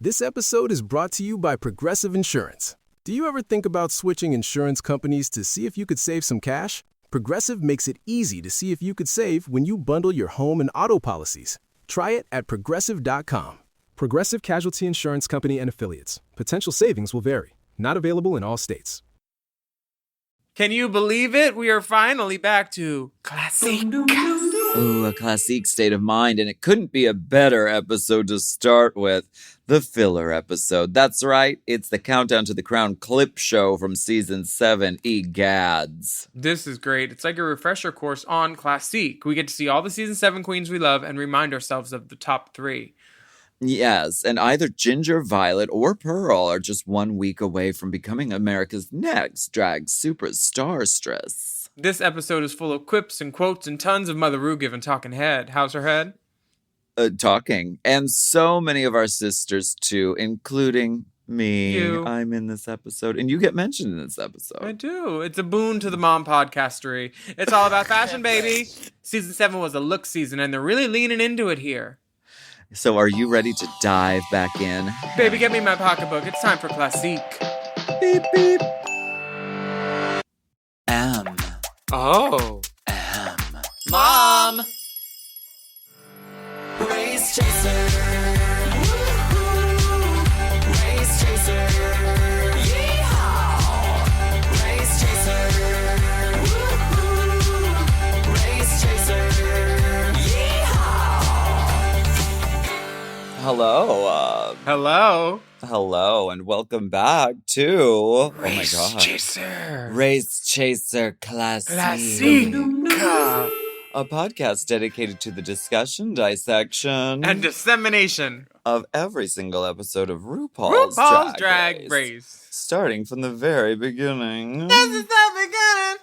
This episode is brought to you by Progressive Insurance. Do you ever think about switching insurance companies to see if you could save some cash? Progressive makes it easy to see if you could save when you bundle your home and auto policies. Try it at Progressive.com. Progressive Casualty Insurance Company and Affiliates. Potential savings will vary. Not available in all states. Can you believe it? We are finally back to Classique. Ooh, a Classique state of mind, and it couldn't be a better episode to start with. The filler episode. That's right, it's the Countdown to the Crown clip show from season 7, Egads. This is great. It's like a refresher course on Classique. We get to see all the season 7 queens we love and remind ourselves of the top 3. Yes, and either Ginger, Violet, or Pearl are just 1 week away from becoming America's next drag superstarstress. This episode is full of quips and quotes and tons of Mother Rue giving talking head. How's her head? Talking. And so many of our sisters, too, including me. You. I'm in this episode, and you get mentioned in this episode. I do. It's a boon to the mom podcastery. It's all about fashion, baby. Season 7 was a look season, and they're really leaning into it here. So are you ready to dive back in? Baby, get me my pocketbook. It's time for Classique. Beep, beep. Oh. Mom! Race chaser. Woo-hoo. Race chaser. Yeehaw. Race chaser. Woo-hoo. Race chaser. Yeehaw. Hello. Hello, and welcome back to Race Chaser. Race Chaser Classique. Classique. A podcast dedicated to the discussion, dissection, And dissemination of every single episode of RuPaul's Drag Race. Starting from the very beginning. This is the beginning.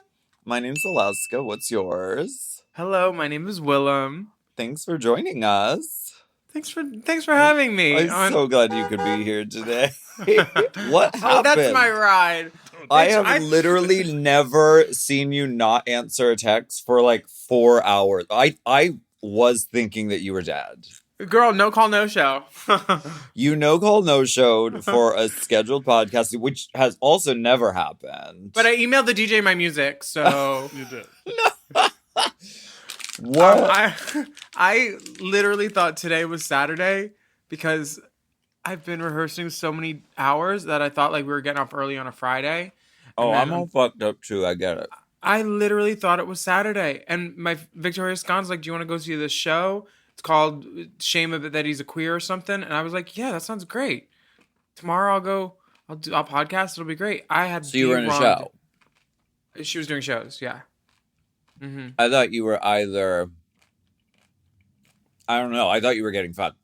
My name's Alaska. What's yours? Hello, my name is Willam. Thanks for joining us. Thanks for having me. I'm so glad you could be here today. What happened? Oh, that's my ride. I have literally never seen you not answer a text for like 4 hours. I was thinking that you were dead. Girl, no call, no show. You no call, no showed for a scheduled podcast, which has also never happened. But I emailed the DJ my music, so You did. What? I literally thought today was Saturday because I've been rehearsing so many hours that I thought like we were getting up early on a Friday. Oh, And I'm all fucked up too. I get it. I literally thought it was Saturday. And my Victoria Scott's like, do you want to go see this show? It's called Shame of It That He's a Queer or something. And I was like, yeah, that sounds great. Tomorrow I'll podcast. It'll be great. I had So you were in a show? She was doing shows, yeah. Mm-hmm. I thought you were either... I don't know. I thought you were getting fucked.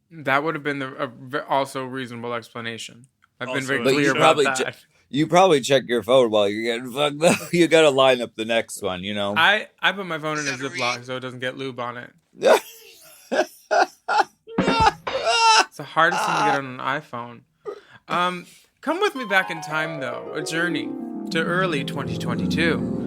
That would have been also reasonable explanation. I've been Also very a But clear you show. about probably that. You probably check your phone while you're getting fucked up. You gotta line up the next one, you know? I put my phone in a Ziploc so it doesn't get lube on it. It's the hardest thing to get on an iPhone. Come with me back in time, though. A journey to early 2022.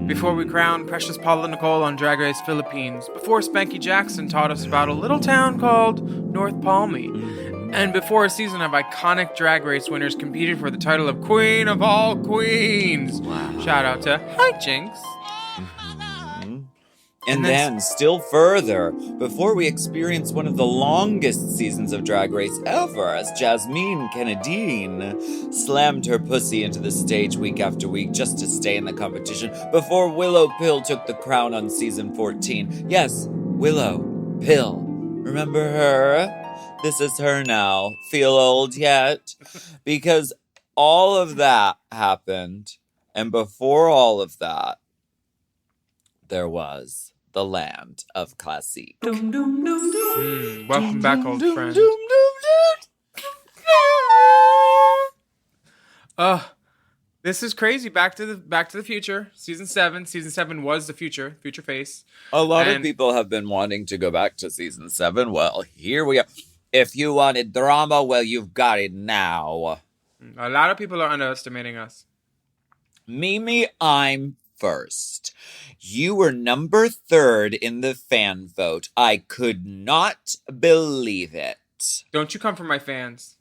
Before we crowned Precious Paula Nicole on Drag Race Philippines. Before Spanky Jackson taught us about a little town called North Palmy. And before a season of iconic Drag Race winners competed for the title of Queen of All Queens. Wow. Shout out to Hi Jinx. And then, still further, before we experience one of the longest seasons of Drag Race ever, as Jasmine Kennedine slammed her pussy into the stage week after week just to stay in the competition, before Willow Pill took the crown on season 14. Yes, Willow Pill. Remember her? This is her now. Feel old yet? Because all of that happened, and before all of that, there was the land of Classique. Welcome back, old friend. This is crazy. Back to the future. Season 7. Season 7 was the future face. A lot of And- people have been wanting to go back to season 7. Well, here we are. If you wanted drama, well, you've got it now. A lot of people are underestimating us. Mimi, I'm first. You were number 3rd in the fan vote. I could not believe it. Don't you come from my fans?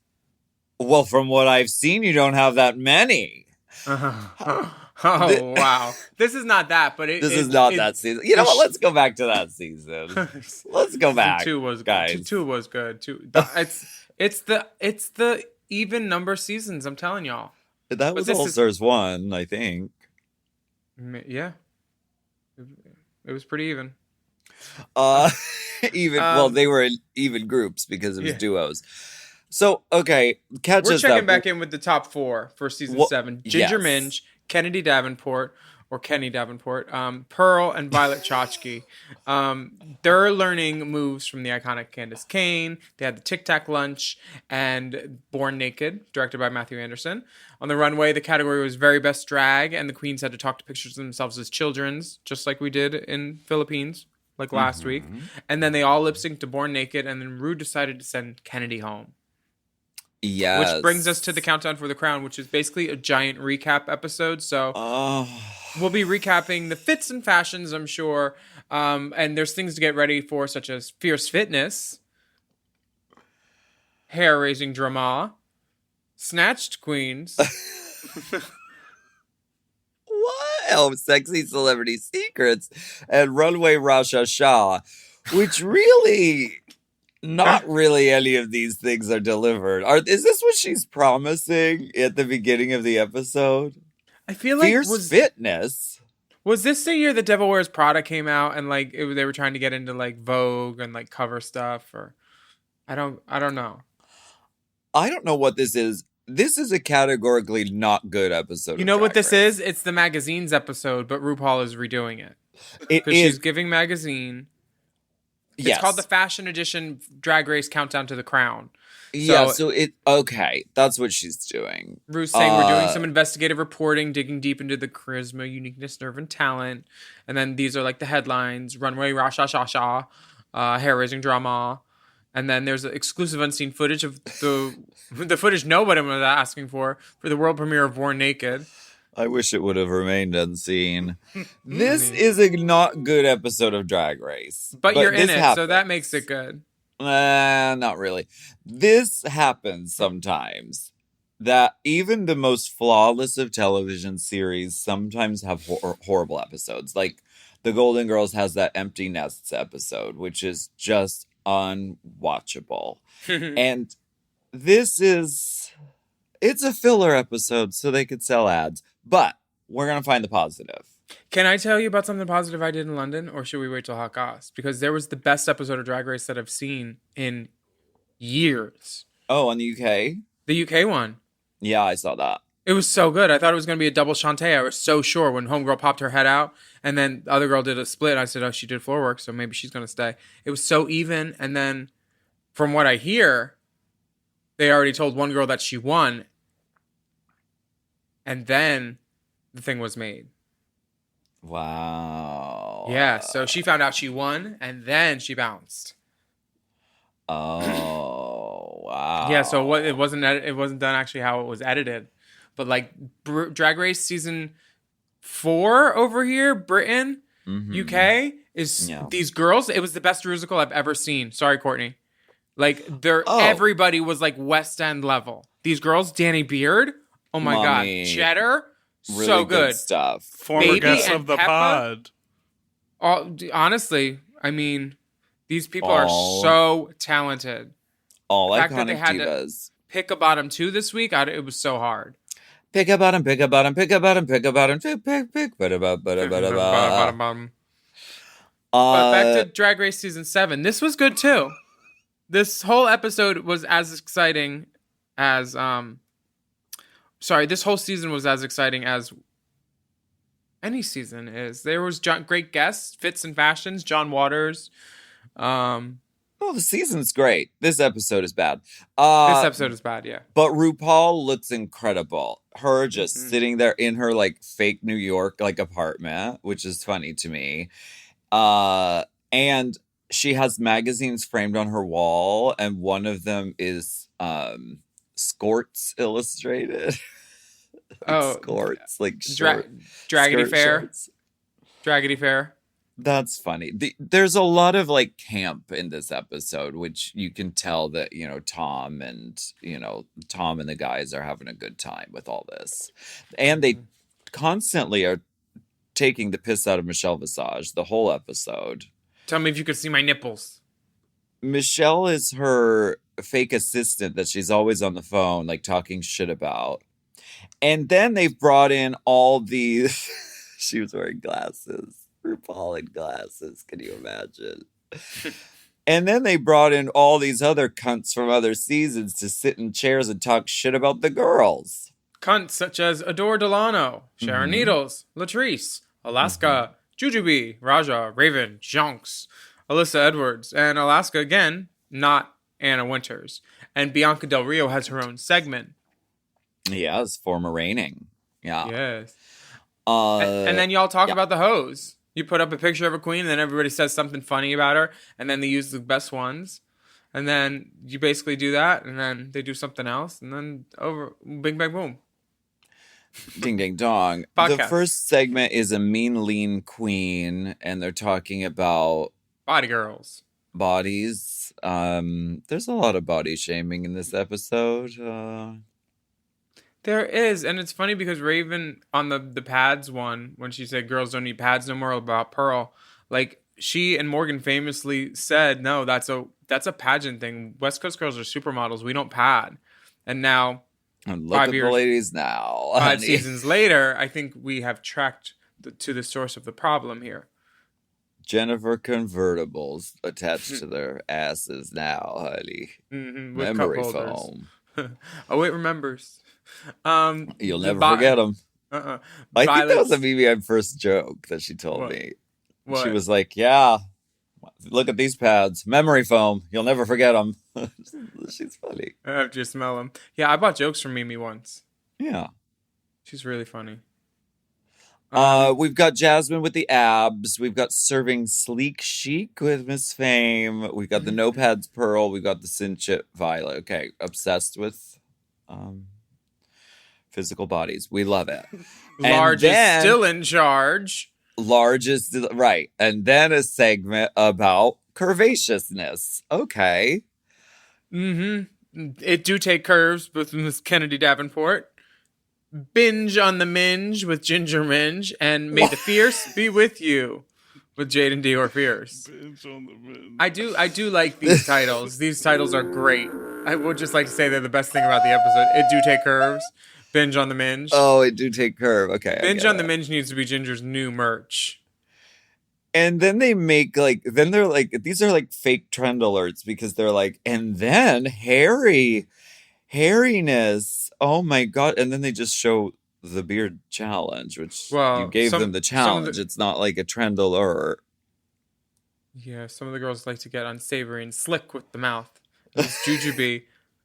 Well, from what I've seen, you don't have that many. Oh, wow. This is not that, but This is not that season. You know what? Let's go back to that season. Let's go back. Two was guys. Two was good. It's the even number seasons. I'm telling y'all. That was All Stars 1, I think. Yeah, it was pretty even. Well, they were in even groups because it was duos. So, okay, We're checking back in with the top 4 for season 7. Ginger Minge, Kennedy Davenport, or Kenny Davenport, Pearl, and Violet Chachki. They're learning moves from the iconic Candace Cain. They had the Tic Tac Lunch and Born Naked, directed by Matthew Anderson. On the runway, the category was Very Best Drag, and the queens had to talk to pictures of themselves as children's, just like we did in Philippines, like last week. And then they all lip-synced to Born Naked, and then Rue decided to send Kennedy home. Yes. Which brings us to the Countdown for the Crown, which is basically a giant recap episode. So we'll be recapping the fits and fashions, I'm sure. And there's things to get ready for, such as fierce fitness, hair-raising drama, snatched queens. What? Oh, sexy celebrity secrets and runway Rasha Shah, which really... Not really any of these things are delivered. Is this what she's promising at the beginning of the episode? I feel like fierce fitness. Was this the year that Devil Wears Prada came out and like they were trying to get into like Vogue and like cover stuff, or I don't know. I don't know what this is. This is a categorically not good episode. You know what this is? It's the magazine's episode, but RuPaul is redoing it. Because she's giving magazine. It's called the Fashion Edition Drag Race Countdown to the Crown. Okay, that's what she's doing. Rue's saying we're doing some investigative reporting, digging deep into the charisma, uniqueness, nerve, and talent. And then these are like the headlines: Runway Rasha Sha Sha, hair-raising drama. And then there's exclusive unseen footage of the footage nobody was asking for the world premiere of Born Naked. I wish it would have remained unseen. This is a not good episode of Drag Race. But you're in it, so that makes it good. Not really. This happens sometimes. That even the most flawless of television series sometimes have horrible episodes. Like The Golden Girls has that Empty Nests episode, which is just unwatchable. And this is... It's a filler episode so they could sell ads. But we're going to find the positive. Can I tell you about something positive I did in London? Or should we wait till Hot Goss? Because there was the best episode of Drag Race that I've seen in years. Oh, on the UK? The UK one. Yeah, I saw that. It was so good. I thought it was going to be a double Shantae. I was so sure when Homegirl popped her head out. And then the other girl did a split. I said, oh, she did floor work, so maybe she's going to stay. It was so even. And then from what I hear, they already told one girl that she won. And then the thing was made. Wow. Yeah, so she found out she won, and then she bounced. Oh, wow. Yeah, so it wasn't done actually how it was edited. But like Drag Race season 4 over here, Britain, UK, is these girls. It was the best musical I've ever seen. Sorry, Courtney. Like everybody was like West End level. These girls, Danny Beard. Oh my God, Cheddar, really so good stuff. Former Baby guest and of the Peppa. pod. Honestly, I mean, these people are so talented. All the fact iconic that they had divas. To pick a bottom 2 this week, it was so hard. Pick a bottom, pick a bottom, pick a bottom, pick a bottom, pick, Bottom. But back to Drag Race season 7. This was good too. This whole episode was as exciting as this whole season was as exciting as any season is. There was great guests, fits and fashions, John Waters. The season's great. This episode is bad. This episode is bad, yeah. But RuPaul looks incredible. Her just sitting there in her like fake New York like apartment, which is funny to me. And she has magazines framed on her wall, and one of them is Skorts Illustrated. Skorts, like Draggedy Fair. Shorts. Draggedy Fair. That's funny. There's a lot of like camp in this episode, which you can tell that, Tom and the guys are having a good time with all this. And they constantly are taking the piss out of Michelle Visage the whole episode. Tell me if you could see my nipples. Michelle is her fake assistant that she's always on the phone, like talking shit about. And then they've brought in all these. She was wearing glasses. RuPaul glasses. Can you imagine? And then they brought in all these other cunts from other seasons to sit in chairs and talk shit about the girls. Cunts such as Adore Delano, Sharon Needles, Latrice, Alaska, Jujubee, Raja, Raven, Jonks, Alyssa Edwards, and Alaska again, not Anna Winters. And Bianca Del Rio has her own segment. Yes, former reigning. Yeah. Yes. And then y'all talk about the hose. You put up a picture of a queen, and then everybody says something funny about her, and then they use the best ones. And then you basically do that, and then they do something else, and then bing, bang, boom. Ding, ding, dong. Podcast. The first segment is a mean, lean queen, and they're talking about Body girls. bodies. There's a lot of body shaming in this episode. There is, and it's funny because Raven on the pads one, when she said girls don't need pads no more about Pearl, like she and Morgan famously said, no, that's a pageant thing. West Coast girls are supermodels. We don't pad. And now, And look at the ladies now. 5 seasons later, I think we have tracked to the source of the problem here. Jennifer convertibles attached to their asses now, honey. Mm-hmm, with Memory cup holders. foam. Oh, it remembers. You'll never forget them. Uh-uh. I think that was a BB first joke that she told me. What? She was like, yeah, look at these pads. Memory foam. You'll never forget them. She's funny. After you smell them. Yeah, I bought jokes from Mimi once. Yeah. She's really funny. We've got Jasmine with the abs. We've got serving sleek chic with Miss Fame. We've got the no pads Pearl. We've got the cinch it Violet. Okay, obsessed with physical bodies. We love it. Large is still in charge. Large is right. And then a segment about curvaceousness. Okay. Mm-hmm. It do take curves with Miss Kennedy Davenport. Binge on the Minge with Ginger Minge, and May the Fierce be with you with Jaden Dior Fierce. Binge on the Minge. I do like these titles. These titles are great. I would just like to say they're the best thing about the episode. It do take curves. Binge on the Minge. Oh, it do take curve. Okay. Binge on the Minge needs to be Ginger's new merch. And then they make they're like, these are like fake trend alerts because they're like, and then hairiness. Oh my God. And then they just show the beard challenge, which you gave them the challenge. It's not like a trend alert. Yeah, some of the girls like to get unsavory and slick with the mouth. This Jujubee,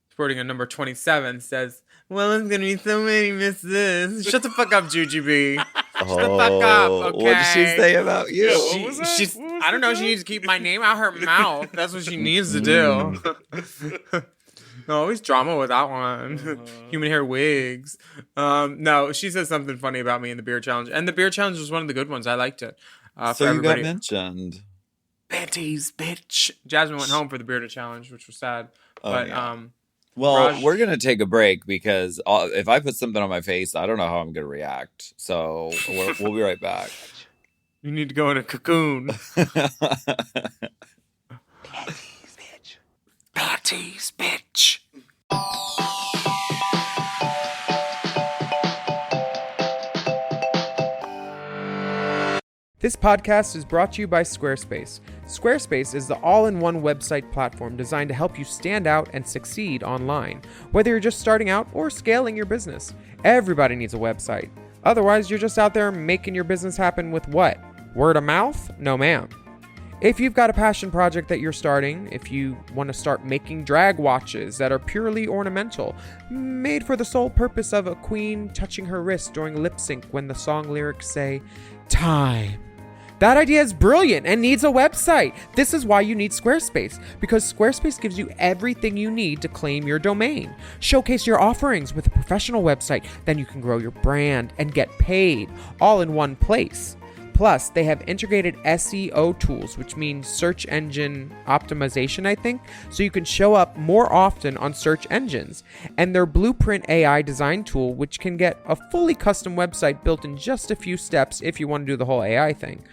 sporting a number 27, says, well, there's going to be so many misses. Shut the fuck up, Jujubee. Shut the fuck up, okay? What did she say about you? What was that? I don't know. She needs to keep my name out her mouth. That's what she needs to do. Always drama with that one. Human hair wigs. No, she says something funny about me in the beer challenge. And the beer challenge was one of the good ones. I liked it. So you got mentioned. Betty's bitch. Jasmine went home for the bearded challenge, which was sad. But well, we're gonna take a break because if I put something on my face, I don't know how I'm gonna react. So we'll be right back. You need to go in a cocoon. Patty's bitch. This podcast is brought to you by Squarespace. Squarespace is the all-in-one website platform designed to help you stand out and succeed online. Whether you're just starting out or scaling your business, everybody needs a website. Otherwise, you're just out there making your business happen with what? Word of mouth? No, ma'am. If you've got a passion project that you're starting, if you want to start making drag watches that are purely ornamental, made for the sole purpose of a queen touching her wrist during lip sync when the song lyrics say, time. That idea is brilliant and needs a website. This is why you need Squarespace, because Squarespace gives you everything you need to claim your domain. Showcase your offerings with a professional website, then you can grow your brand and get paid all in one place. Plus, they have integrated SEO tools, which means search engine optimization, I think, so you can show up more often on search engines. And their Blueprint AI design tool, which can get a fully custom website built in just a few steps if you want to do the whole AI thing.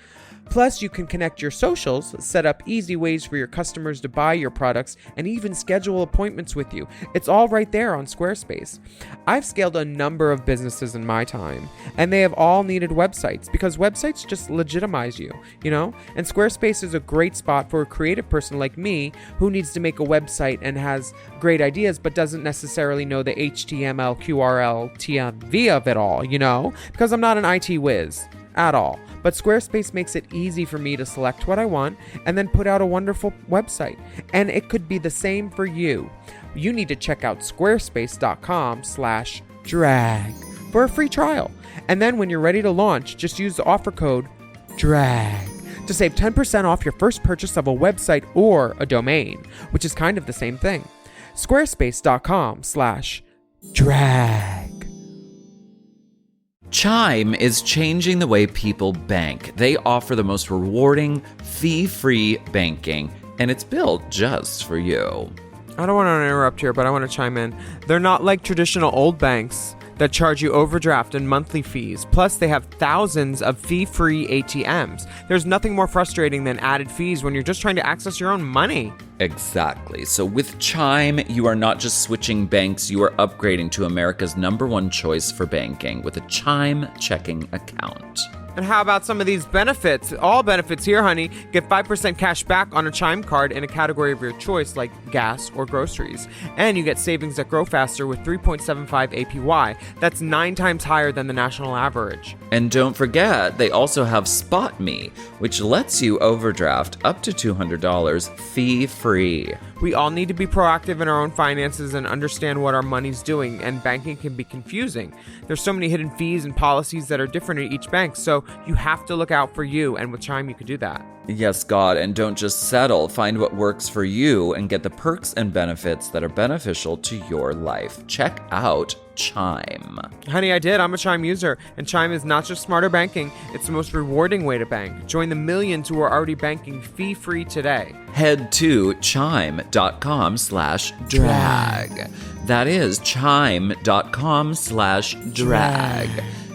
Plus, you can connect your socials, set up easy ways for your customers to buy your products, and even schedule appointments with you. It's all right there on Squarespace. I've scaled a number of businesses in my time, and they have all needed websites because websites just legitimize you, you know? And Squarespace is a great spot for a creative person like me who needs to make a website and has great ideas but doesn't necessarily know the HTML, QRL, TMV of it all, you know? Because I'm not an IT whiz at all. But Squarespace makes it easy for me to select what I want and then put out a wonderful website. And it could be the same for you. You need to check out squarespace.com/drag for a free trial. And then when you're ready to launch, just use the offer code DRAG to save 10% off your first purchase of a website or a domain, which is kind of the same thing. Squarespace.com/drag. Chime is changing the way people bank. They offer the most rewarding, fee-free banking, and it's built just for you. I don't want to interrupt here, but I want to chime in. They're not like traditional old banks that charge you overdraft and monthly fees. Plus, they have thousands of fee-free ATMs. There's nothing more frustrating than added fees when you're just trying to access your own money. Exactly. So with Chime, you are not just switching banks, you are upgrading to America's #1 choice for banking with a Chime checking account. And how about some of these benefits? All benefits here, honey. Get 5% cash back on a Chime card in a category of your choice, like gas or groceries. And you get savings that grow faster with 3.75 APY. That's 9 times higher than the national average. And don't forget, they also have Spot Me, which lets you overdraft up to $200 fee-free. We all need to be proactive in our own finances and understand what our money's doing, and banking can be confusing. There's so many hidden fees and policies that are different at each bank, so you have to look out for you, and with Chime you could do that. Yes, God, and don't just settle. Find what works for you and get the perks and benefits that are beneficial to your life. Check out Chime. Honey, I did. I'm a Chime user, and Chime is not just smarter banking, it's the most rewarding way to bank. Join the millions who are already banking fee-free today. Head to chime.com/drag. That is chime.com/drag.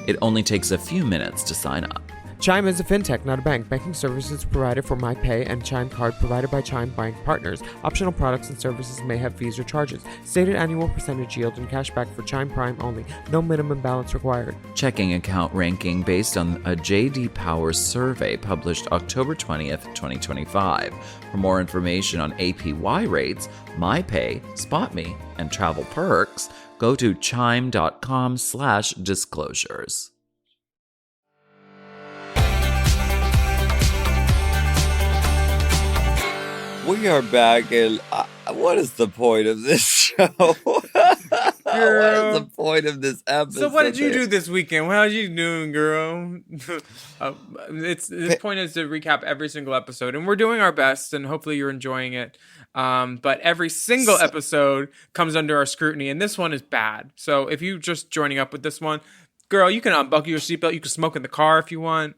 It only takes a few minutes to sign up. Chime is a fintech, not a bank. Banking services provided for MyPay and Chime Card provided by Chime Bank Partners. Optional products and services may have fees or charges. Stated annual percentage yield and cashback for Chime Prime only. No minimum balance required. Checking account ranking based on a J.D. Power survey published October 20th, 2025. For more information on APY rates, MyPay, SpotMe, and travel perks, go to chime.com/disclosures. We are back, and what is the point of this show? What is the point of this episode? So what did you do this weekend? How you doing, girl? This point is to recap every single episode, and we're doing our best, and hopefully you're enjoying it. But every single episode comes under our scrutiny, and this one is bad. So if you're just joining up with this one, girl, you can unbuckle your seatbelt. You can smoke in the car if you want.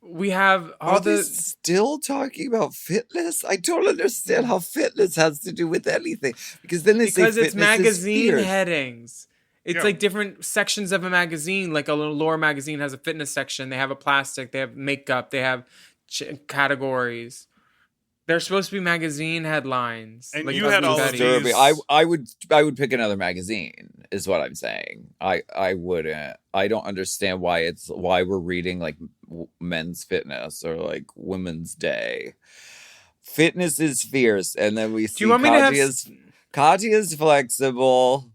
We have all Are they still talking about fitness? I don't understand how fitness has to do with anything. Because then they say it's magazine is headings. It's like different sections of a magazine. Like a little Lore magazine has a fitness section. They have a plastic. They have makeup. They have categories. They're supposed to be magazine headlines. And like you had all of these. I would pick another magazine, is what I'm saying. I wouldn't. I don't understand why we're reading like Men's Fitness or like Women's Day. Fitness is fierce, and then we see Katya's flexible.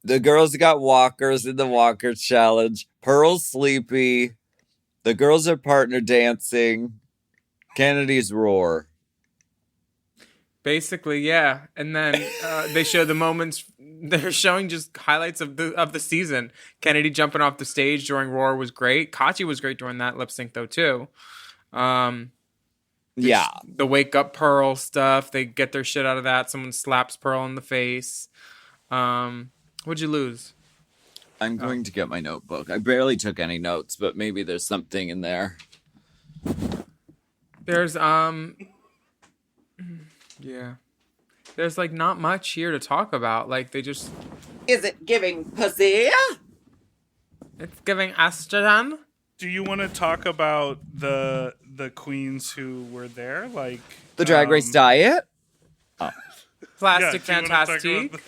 The girls got walkers in the walker challenge. Pearl's sleepy. The girls are partner dancing. Kennedy's roar. Basically, yeah. And then they show the moments. They're showing just highlights of the season. Kennedy jumping off the stage during Roar was great. Katya was great during that lip sync though too. The wake up Pearl stuff. They get their shit out of that. Someone slaps Pearl in the face. What'd you lose? I'm going to get my notebook. I barely took any notes, but maybe there's something in there. There's yeah. There's like not much here to talk about. Like they just Is it giving pussy? it's giving estrogen. Do you want to talk about the queens who were there? Like The Drag Race diet? Plastic do you wanna talk Fantastique. about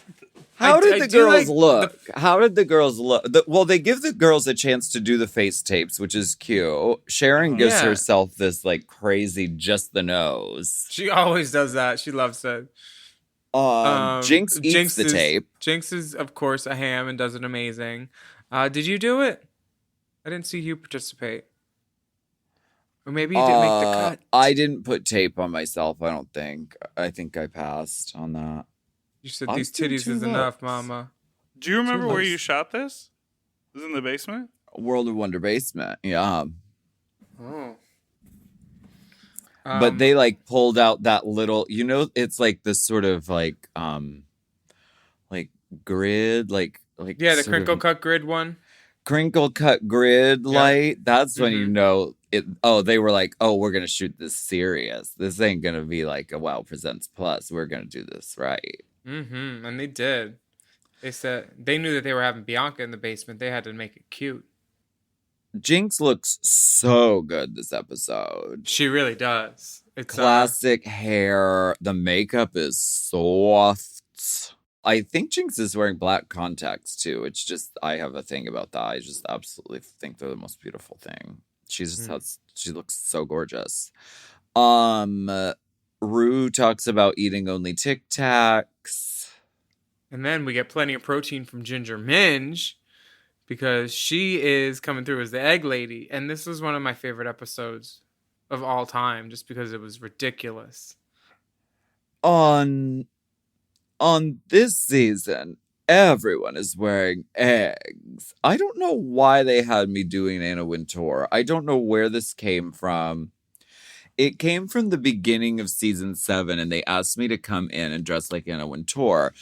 How I did the do girls like look? How did the girls look? Well, they give the girls a chance to do the face tapes, which is cute. Sharon gives Yeah. herself this like crazy just the nose. She always does that. She loves it. Jinx eats the tape. Jinx is, of course, a ham and does it amazing. Did you do it? I didn't see you participate. Or maybe you didn't make the cut. I didn't put tape on myself, I don't think. I think I passed on that. You said I'm these still titties too is enough, looks. mama. Do you remember where nice. you shot this? It was in the basement? World of Wonder basement, yeah. Oh. But they like pulled out that little, it's like this sort of like grid, like yeah, the sort crinkle of cut grid one. crinkle cut grid Yeah. light. That's when you Mhm. know it. Oh, they were like, oh, we're gonna shoot this serious. This ain't gonna be like a Wow Presents Plus. We're gonna do this right. Mm-hmm. And they did. They said they knew that they were having Bianca in the basement. They had to make it cute. Jinx looks so good this episode. She really does. It's Classic hair. The makeup is soft. I think Jinx is wearing black contacts too. It's just I have a thing about that. I just absolutely think they're the most beautiful thing. She looks so gorgeous. Rue talks about eating only Tic Tacs. And then we get plenty of protein from Ginger Minge because she is coming through as the egg lady. And this was one of my favorite episodes of all time just because it was ridiculous. On this season, everyone is wearing eggs. I don't know why they had me doing Anna Wintour. I don't know where this came from. It came from the beginning of season 7, and they asked me to come in and dress like Anna Wintour.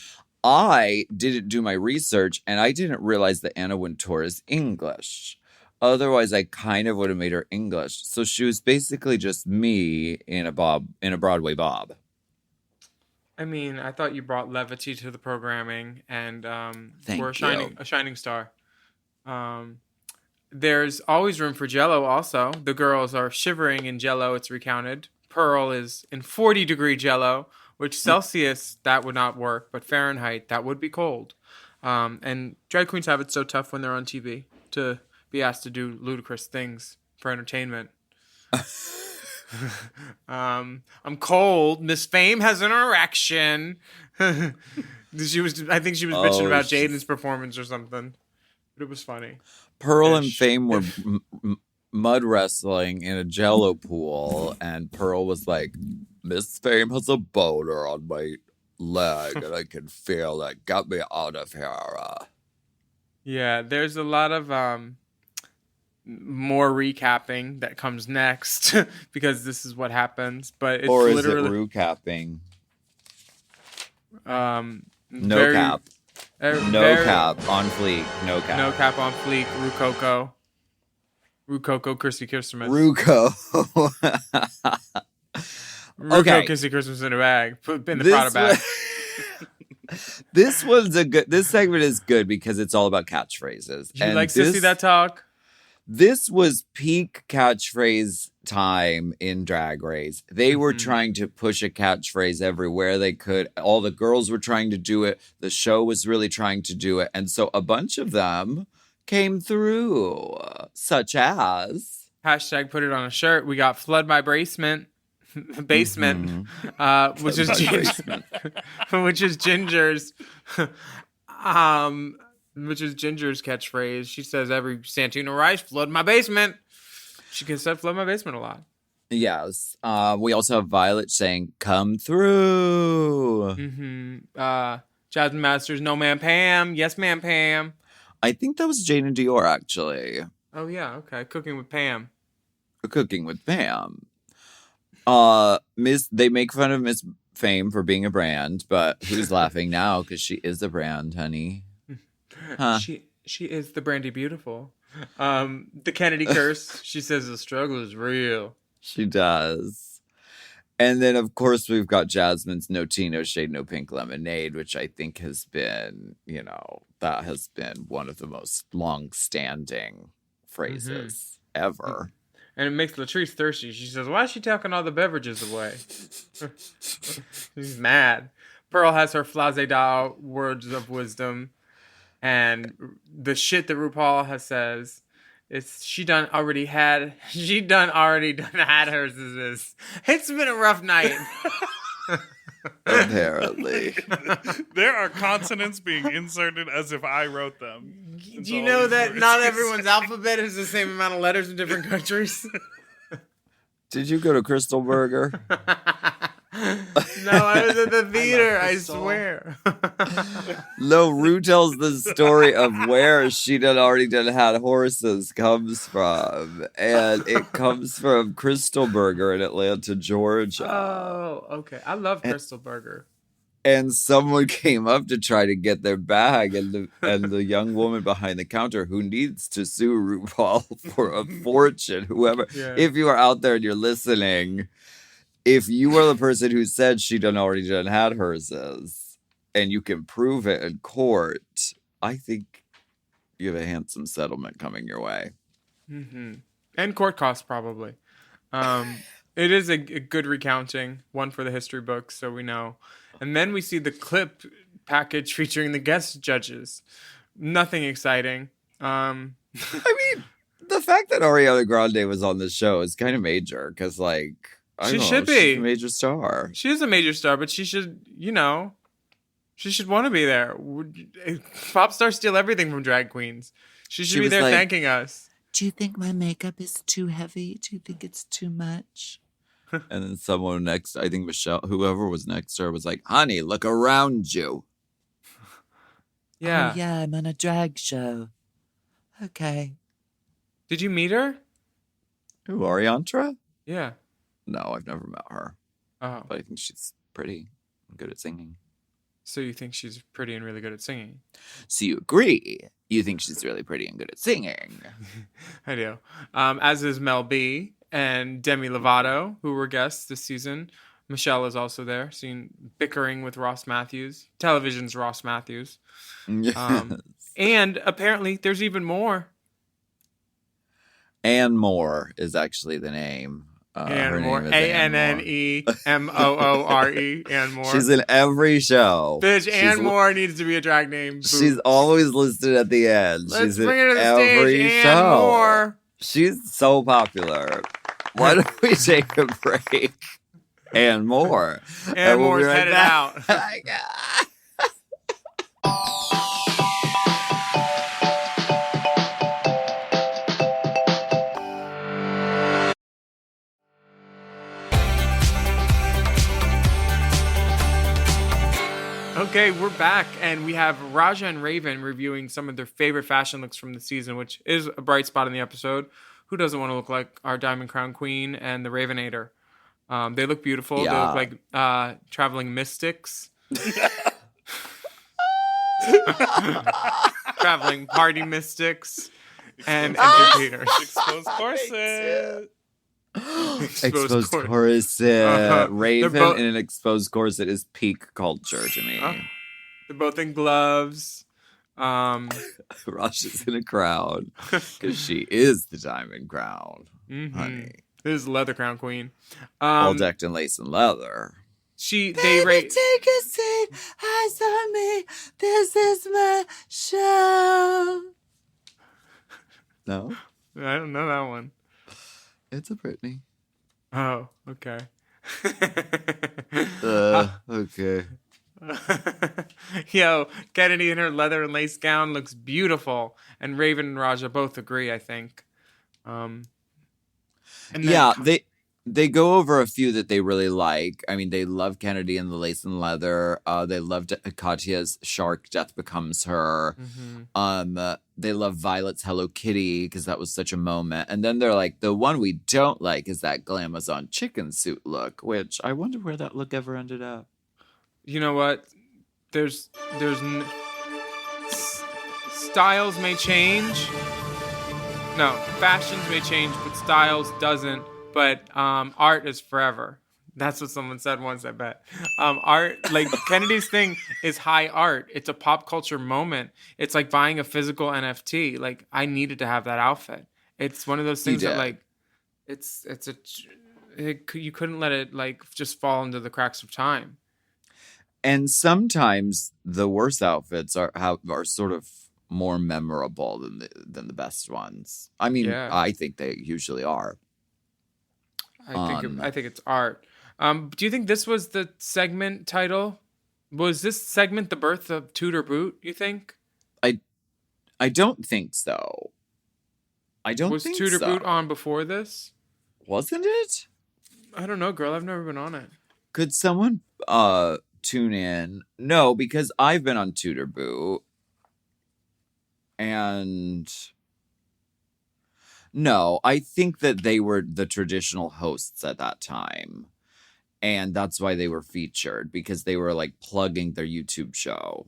I didn't do my research, and I didn't realize that Anna Wintour is English. Otherwise, I kind of would have made her English. So she was basically just me in a Broadway bob. I mean, I thought you brought levity to the programming and Thank were you. a shining star. There's always room for Jell-O also. The girls are shivering in Jell-O, it's recounted. Pearl is in 40-degree Jell-O, which Celsius, that would not work, but Fahrenheit, that would be cold. And drag queens have it so tough when they're on TV to be asked to do ludicrous things for entertainment. I'm cold. Miss Fame has an erection. I think she was bitching about Jaden's performance or something. But it was funny. Pearl and Fame were mud wrestling in a Jell-O pool, and Pearl was like, Miss Fame has a boner on my leg, and I can feel it. Get me out of here. Yeah, there's a lot of more recapping that comes next because this is what happens. But it's Or is literally it Rue-capping? no No cap. No cap. On fleek. No cap. No cap on fleek. Rue Chrissy Christmas. Ruco. Okay. Kissy Christmas in a bag. Put in the Prada bag. This segment is good because it's all about catchphrases. You like to see that talk? This was peak catchphrase time in Drag Race. They were trying to push a catchphrase everywhere they could. All the girls were trying to do it. The show was really trying to do it. And so a bunch of them came through, such as... Hashtag put it on a shirt. We got Flood My Basement. Basement. Which is which is Ginger's catchphrase. She says every Santino Rice, flood my basement. She can say flood my basement a lot. Yes. We also have Violet saying, come through. Jasmine Masters, no ma'am Pam. Yes ma'am Pam. I think that was Jane and Dior, actually. Oh yeah, okay. Cooking with Pam. Cooking with Pam. They make fun of Miss Fame for being a brand, but who's laughing now? Because she is a brand, honey. Huh. She is the Brandy Beautiful. The Kennedy curse. She says the struggle is real. She does. And then, of course, we've got Jasmine's no tea, no shade, no pink lemonade, which I think has been, that has been one of the most long-standing phrases ever. And it makes Latrice thirsty. She says, why is she taking all the beverages away? She's mad. Pearl has her flazé words of wisdom. And the shit that RuPaul has says, she done already had hers. It's been a rough night. Apparently. There are consonants being inserted as if I wrote them. Do you know that not everyone's alphabet is the same amount of letters in different countries? Did you go to Crystal Burger? No, I was at the theater, I swear. No, Rue tells the story of where she already had horses comes from. And it comes from Crystal Burger in Atlanta, Georgia. Oh, okay. I love Crystal Burger. And someone came up to try to get their bag, and the young woman behind the counter who needs to sue RuPaul for a fortune, whoever, if you are out there and you're listening, if you are the person who said she already had hers, and you can prove it in court, I think you have a handsome settlement coming your way. Mm-hmm. And court costs, probably. It is a good recounting, one for the history books, so we know. And then we see the clip package featuring the guest judges. Nothing exciting. I mean, the fact that Ariana Grande was on this show is kind of major, because, she should be she's a major star. She is a major star, but she should, she should want to be there. Pop stars steal everything from drag queens. She should be there thanking us. Do you think my makeup is too heavy? Do you think it's too much? And then someone next, I think Michelle, whoever was next to her, was like, honey, look around you. Yeah. Oh, yeah, I'm on a drag show. Okay. Did you meet her? Who, Ariantra? Yeah. No, I've never met her. Oh. But I think she's pretty and good at singing. So you think she's pretty and really good at singing? So you agree? You think she's really pretty and good at singing? I do. As is Mel B and Demi Lovato, who were guests this season. Michelle is also there, seen bickering with Ross Matthews. Television's Ross Matthews. Yes. And apparently there's even more. Ann Moore is actually the name. Ann Moore. ANNEMOORE. Ann Moore. She's in every show. Bitch, Ann Moore needs to be a drag name. Boo. She's always listed at the end. Let's She's bring her to the every stage, show. Ann Moore. She's so popular. Why don't we take a break? Ann Moore. Ann Moore's headed out. Okay, we're back, and we have Raja and Raven reviewing some of their favorite fashion looks from the season, which is a bright spot in the episode. Who doesn't want to look like our Diamond Crown Queen and the Ravenator? They look beautiful. Yeah. They look like traveling mystics. Traveling party mystics and entertainers. Exposed corset. Exposed corset. Raven both- in an exposed corset is peak culture to me. They're both in gloves. Rush is in a crowd because she is the Diamond Crown, honey. This is Leather Crown Queen. All decked in lace and leather. Take a seat, eyes on me. This is my show. No, I don't know that one. it's a Britney. Oh, okay. Okay. Yo, Kennedy in her leather and lace gown looks beautiful, and Raven and Raja both agree, I think. And then Yeah, they go over a few that they really like. I mean, they love Kennedy in the lace and leather. They loved Katya's Shark Death Becomes Her. They love Violet's Hello Kitty because that was such a moment. And then they're like, the one we don't like is that Glamazon chicken suit look, which I wonder where that look ever ended up. You know what? styles may change. No, fashions may change, but styles doesn't. But art is forever. That's what someone said once, I bet. Art, like Kennedy's thing is high art. It's a pop culture moment. It's like buying a physical NFT. Like, I needed to have that outfit. It's one of those things that, like, you couldn't let it, like, just fall into the cracks of time. And sometimes the worst outfits are sort of more memorable than the best ones. I mean, Yeah. I think they usually are. I think it's art. Do you think this was the segment title? Was this segment the birth of Tudor Boot, you think? I don't think so. I don't Was think Tudor so. Boot on before this? Wasn't it? I don't know, girl. I've never been on it. Could someone tune in? No, because I've been on Tudor Boot. And no, I think that they were the traditional hosts at that time. And that's why they were featured, because they were like plugging their YouTube show.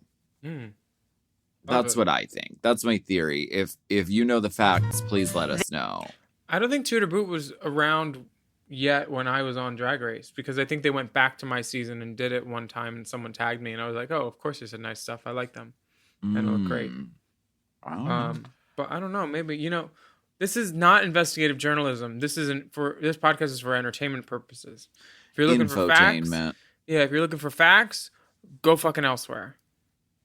That's what I think. That's my theory. If you know the facts, please let us know. I don't think Tudor Boot was around yet when I was on Drag Race, because I think they went back to my season and did it one time and someone tagged me and I was like, oh, of course they said nice stuff. I like them. And it looked great. But I don't know. Maybe, this is not investigative journalism. This podcast is for entertainment purposes. If you're looking for facts, if you're looking for facts, go fucking elsewhere.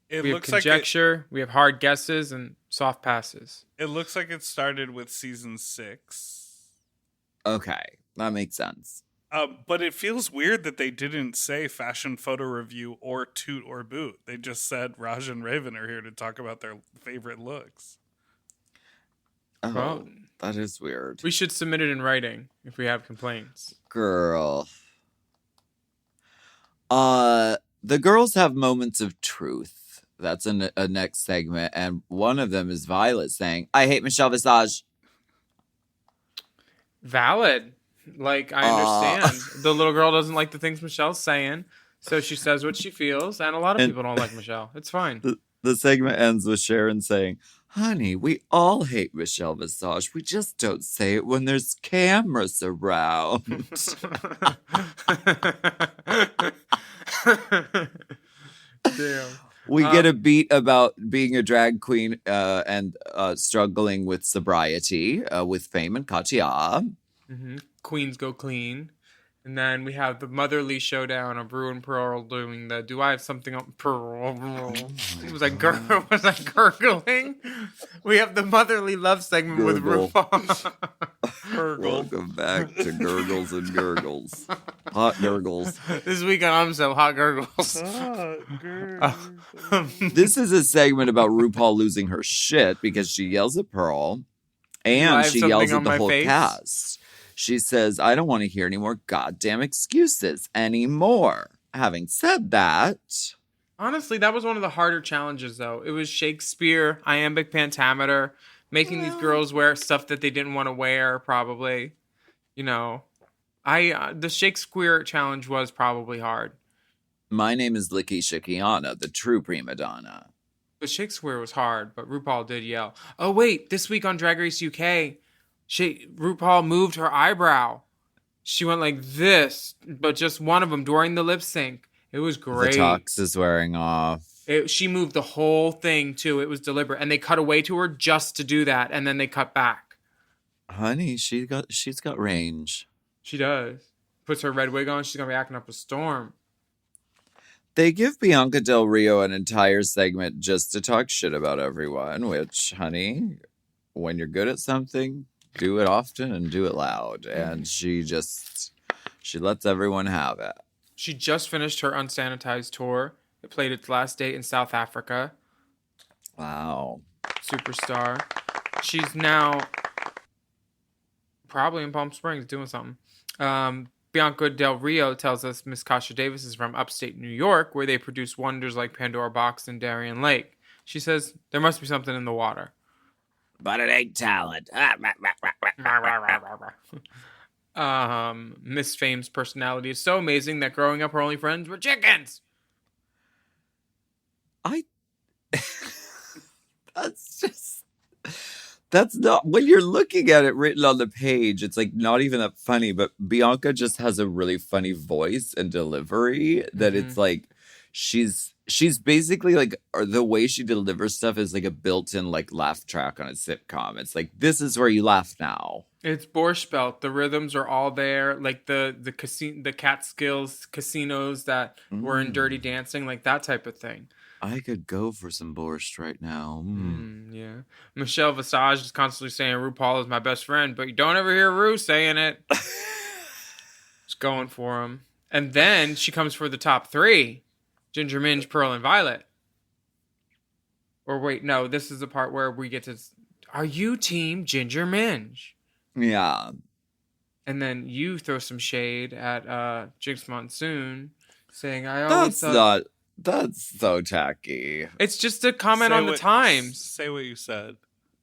We have conjecture, we have hard guesses, and soft passes. It looks like it started with season 6. Okay, that makes sense. But it feels weird that they didn't say fashion photo review or toot or boot. They just said Raj and Raven are here to talk about their favorite looks. Oh, Well, that is weird. we should submit it in writing if we have complaints. Girl. The girls have moments of truth. That's a next segment. And one of them is Violet saying, I hate Michelle Visage. Valid. Like, I understand. The little girl doesn't like the things Michelle's saying, so she says what she feels, and a lot of people don't like Michelle. It's fine. The segment ends with Sharon saying, honey, we all hate Michelle Visage. We just don't say it when there's cameras around. Damn. We get a beat about being a drag queen and struggling with sobriety with Fame and Katya. Queens go clean. And then we have the motherly showdown of Rue and Pearl doing the Do I Have Something on Pearl? Was I gurgling? We have the motherly love segment with RuPaul. Welcome back to Gurgles and Gurgles. Hot Gurgles. This week on I'm So Hot Gurgles. This is a segment about RuPaul losing her shit because she yells at Pearl and she yells at the whole cast. She says, I don't want to hear any more goddamn excuses anymore. Having said that... Honestly, that was one of the harder challenges, though. It was Shakespeare, iambic pentameter, making these girls wear stuff that they didn't want to wear, probably. The Shakespeare challenge was probably hard. My name is Lakeisha Kiana, the true prima donna. The Shakespeare was hard, but RuPaul did yell. Oh, wait, this week on Drag Race UK... RuPaul moved her eyebrow. She went like this, but just one of them during the lip sync. It was great. The tux is wearing off. She moved the whole thing too. It was deliberate, and they cut away to her just to do that, and then they cut back. Honey, she's got range. She does. Puts her red wig on. She's gonna be acting up a storm. They give Bianca Del Rio an entire segment just to talk shit about everyone. Which, honey, when you're good at something, do it often and do it loud. And she lets everyone have it. She just finished her unsanitized tour. It played its last date in South Africa. Wow. Superstar. She's now probably in Palm Springs doing something. Bianca Del Rio tells us Miss Kasha Davis is from upstate New York, where they produce wonders like Pandora Box and Darien Lake. She says there must be something in the water. But it ain't talent. Miss Fame's personality is so amazing that growing up her only friends were chickens. That's That's not when you're looking at it written on the page. It's like not even that funny, but Bianca just has a really funny voice and delivery that it's like she's basically like the way she delivers stuff is like a built-in like laugh track on a sitcom. It's like this is where you laugh now. It's Borscht Belt. The rhythms are all there, like the Catskills casinos that were in Dirty Dancing, like that type of thing. I could go for some borscht right now. Yeah. Michelle Visage is constantly saying RuPaul is my best friend, but you don't ever hear Ru saying it. Just going for him. And then she comes for the top three. Ginger Minge, Pearl, and Violet. Or wait, no, this is the part where we get to... Are you team Ginger Minge? Yeah. And then you throw some shade at Jinx Monsoon, saying, I always That's so tacky. It's just a comment on the times. Say what you said.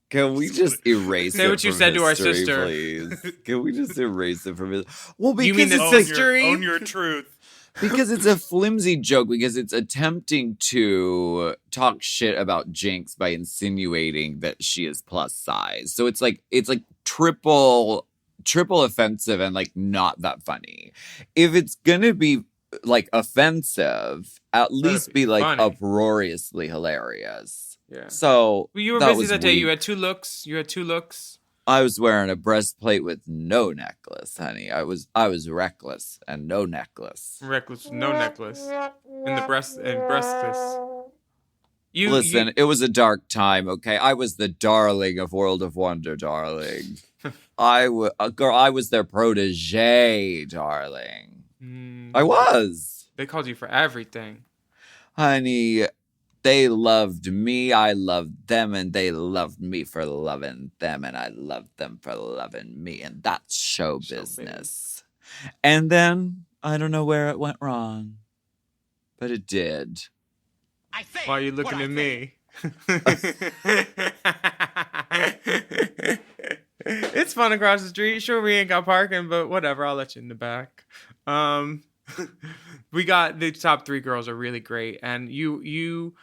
Can we just erase it? Say what you said to our history, sister. please? Can we just erase it from it? Well, because You mean the it's sister? Own your truth. because it's a flimsy joke because it's attempting to talk shit about Jinx by insinuating that she is plus size. So it's like triple offensive and like not that funny. If it's gonna be like offensive, at least be like funny. uproariously hilarious. Yeah. So Well, you were that busy was that day. weak. You had two looks. I was wearing a breastplate with no necklace, honey. I was reckless and no necklace. Reckless, no necklace. And breastless. Listen, it was a dark time, okay? I was the darling of World of Wonder, darling. I was their protege, darling. I was. They called you for everything. Honey, they loved me, I loved them, and they loved me for loving them, and I loved them for loving me, and that's show business. And then, I don't know where it went wrong, but it did. Why are you looking at me? It's fun across the street. Sure, we ain't got parking, but whatever. I'll let you in the back. We got the top three girls are really great, and you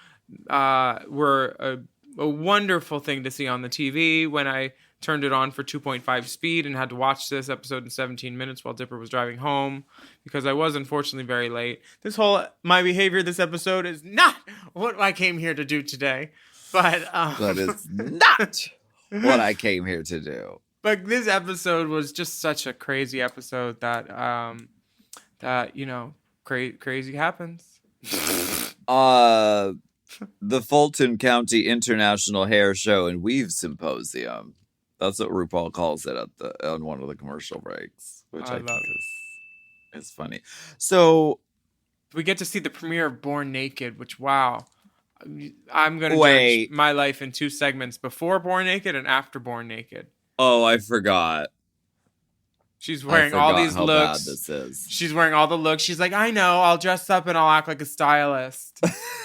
were a wonderful thing to see on the TV when I turned it on for 2.5 speed and had to watch this episode in 17 minutes while Dipper was driving home because I was unfortunately very late. My behavior this episode is not what I came here to do today, but it's not what I came here to do. But this episode was just such a crazy episode that crazy happens. The Fulton County International Hair Show and Weave Symposium. That's what RuPaul calls it on one of the commercial breaks, which I think is funny. So we get to see the premiere of Born Naked, which wow. I'm going to judge my life in two segments, before Born Naked and after Born Naked. Oh, I forgot. She's wearing all these how looks. Bad this is. She's wearing all the looks. She's like, I know, I'll dress up and I'll act like a stylist.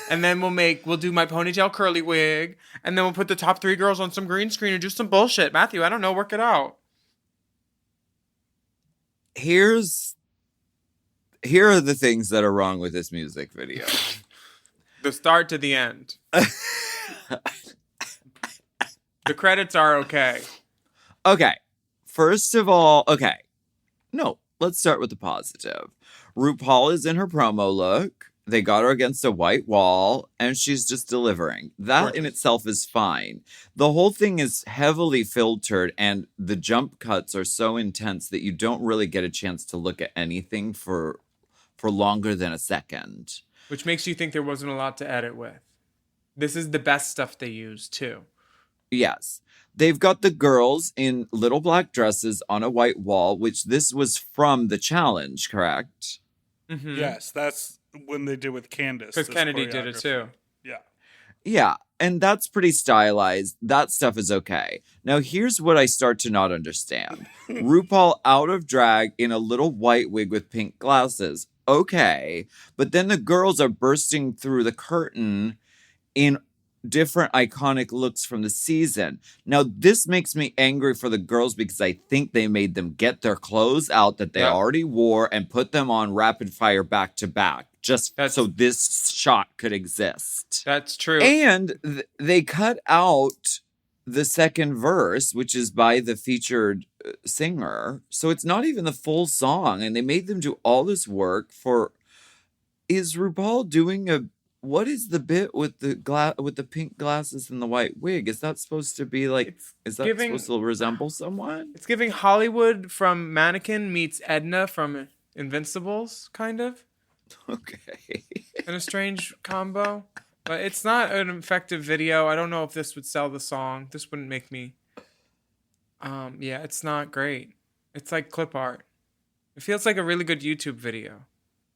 And then we'll do my ponytail curly wig. And then we'll put the top three girls on some green screen and do some bullshit. Matthew, I don't know, work it out. Here are the things that are wrong with this music video. The start to the end. The credits are okay. Okay. First of all, okay. No, let's start with the positive. RuPaul is in her promo look. They got her against a white wall, and she's just delivering. That in itself is fine. The whole thing is heavily filtered, and the jump cuts are so intense that you don't really get a chance to look at anything for longer than a second. Which makes you think there wasn't a lot to edit with. This is the best stuff they used, too. Yes. They've got the girls in little black dresses on a white wall, which this was from the challenge, correct? Mm-hmm. Yes, that's when they did with Candace. Because Kennedy did it too. Yeah. Yeah, and that's pretty stylized. That stuff is okay. Now, here's what I start to not understand. RuPaul out of drag in a little white wig with pink glasses. Okay. But then the girls are bursting through the curtain in different iconic looks from the season. Now, this makes me angry for the girls because I think they made them get their clothes out that they already wore and put them on rapid fire back to back just so this shot could exist. That's true. And they cut out the second verse, which is by the featured singer. So it's not even the full song. And they made them do all this work for. Is RuPaul doing a. What is the bit with the pink glasses and the white wig? Is that supposed to be like. Is that supposed to resemble someone? It's giving Hollywood from Mannequin meets Edna from Invincibles, kind of. Okay. In a strange combo. But it's not an effective video. I don't know if this would sell the song. This wouldn't make me. Yeah, it's not great. It's like clip art. It feels like a really good YouTube video,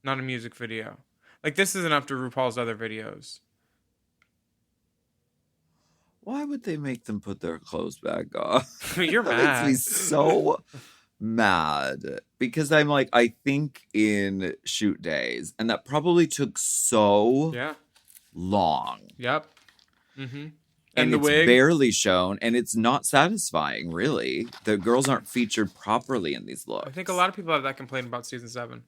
not a music video. Like, this isn't up to RuPaul's other videos. Why would they make them put their clothes back on? You're That mad. makes me so mad. Because I'm like, I think in shoot days, and that probably took so Yeah. long. Yep. Mm-hmm. And the it's wig. barely shown, and it's not satisfying, really. The girls aren't featured properly in these looks. I think a lot of people have that complaint about season 7.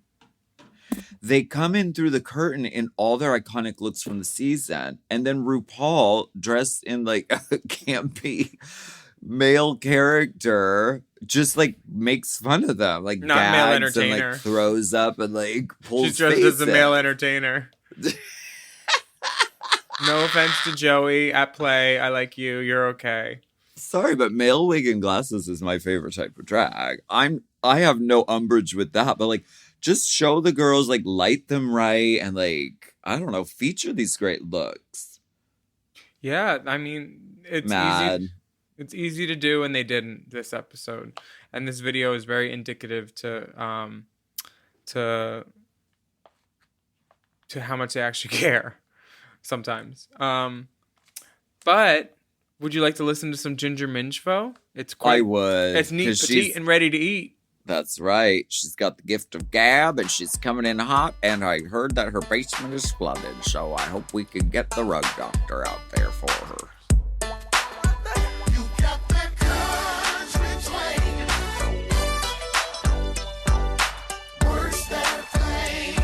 They come in through the curtain in all their iconic looks from the season, and then RuPaul, dressed in like a campy male character, just like makes fun of them, like Not male gags and entertainer. like throws up and like pulls. She's dressed face as a male in. entertainer. No offense to Joey at play. I like you. You're okay. Sorry, but male wig and glasses is my favorite type of drag. I have no umbrage with that, but like, just show the girls, like, light them right, and like, I don't know, feature these great looks. Yeah, I mean, it's Mad. easy. It's easy to do, and they didn't this episode. And this video is very indicative to how much they actually care sometimes. But would you like to listen to some Ginger Minjvo? It's I would. It's neat, 'cause petite, and ready to eat. That's right. She's got the gift of gab, and she's coming in hot, and I heard that her basement is flooded, so I hope we can get the rug doctor out there for her. You got that country twang. Worse than a flame.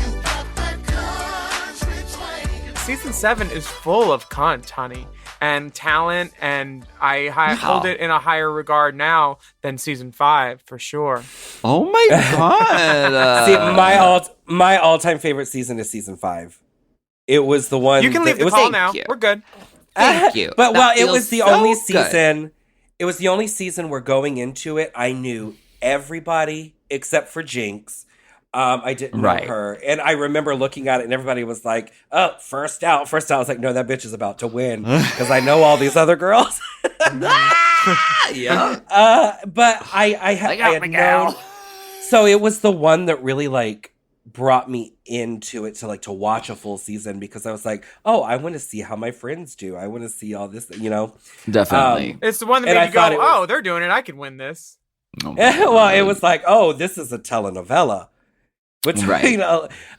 You got that country twang. Season 7 is full of cunt, honey, and talent, and I hold it in a higher regard now than season 5 for sure. Oh my god! See, my all-time favorite season is season 5. It was the one. You can leave the call now. you. We're good. Thank you. But That it feels was the so only good. season. It was the only season where going into it, I knew everybody except for Jinx. I didn't know Right. her, and I remember looking at it, and everybody was like, "Oh, first out, first out." I was like, "No, that bitch is about to win because I know all these other girls." Yeah. But I had known. So it was the one that really like brought me into it to watch a full season, because I was like, oh, I want to see how my friends do. I want to see all this, Definitely. It's the one that And made I you go, thought it was- oh, they're doing it. I can win this. Oh my Well, it God. was like, oh, this is a telenovela. Between Right.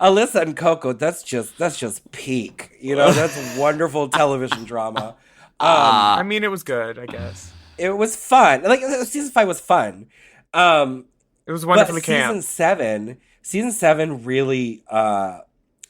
Alyssa and Coco, that's just peak. That's wonderful television drama. I mean, it was good, I guess. It was fun. Like season 5 was fun. It was wonderfully but camp. Season 7 really,